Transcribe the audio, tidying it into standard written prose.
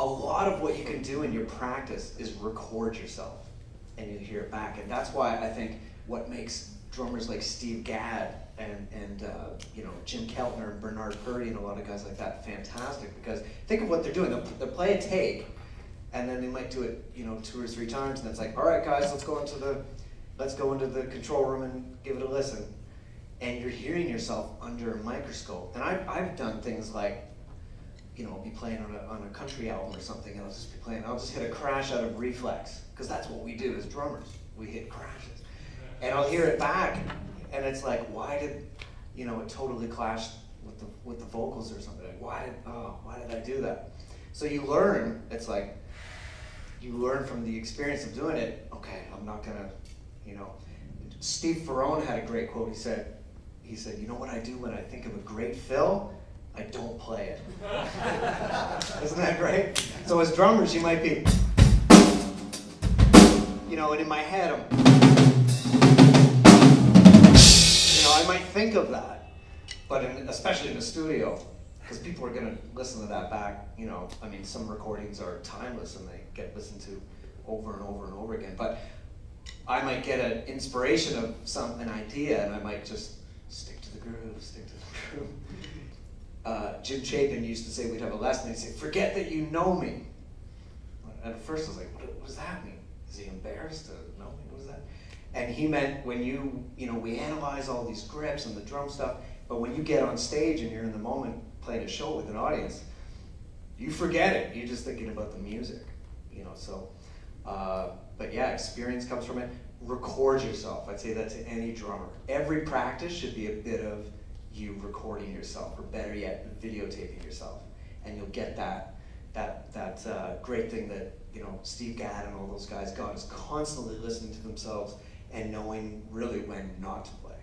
a lot of what you can do in your practice is record yourself, and you hear it back. And that's why I think what makes drummers like Steve Gadd and Jim Keltner and Bernard Purdy and a lot of guys like that fantastic, because think of what they're doing. They'll play a take, and then they might do it 2 or 3 times, and it's like, all right guys, let's go into the control room and give it a listen. And you're hearing yourself under a microscope. And I've done things like, I'll be playing on a country album or something, and I'll just hit a crash out of reflex, because that's what we do as drummers. We hit crashes. And I'll hear it back, and it's like, why did, it totally clashed with the vocals or something. Like, why did I do that? So you learn, it's like, you learn from the experience of doing it, okay, I'm not gonna, Steve Ferrone had a great quote. He said, you know what I do when I think of a great fill? I don't play it. Isn't that great? So as drummers, you might be, and in my head, I might think of that, but especially in the studio, because people are going to listen to that back, some recordings are timeless and they get listened to over and over and over again, but I might get an inspiration of an idea, and I might just stick to the groove. Jim Chapin used to say, we'd have a lesson, he'd say, forget that you know me. And at first I was like, what does that mean? Is he embarrassed to know me? What is that? And he meant when we analyze all these grips and the drum stuff, but when you get on stage and you're in the moment playing a show with an audience, you forget it. You're just thinking about the music, but yeah, experience comes from it. Record yourself. I'd say that to any drummer. Every practice should be a bit of you recording yourself, or better yet, videotaping yourself, and you'll get that great thing that Steve Gadd and all those guys got, is constantly listening to themselves and knowing really when not to play.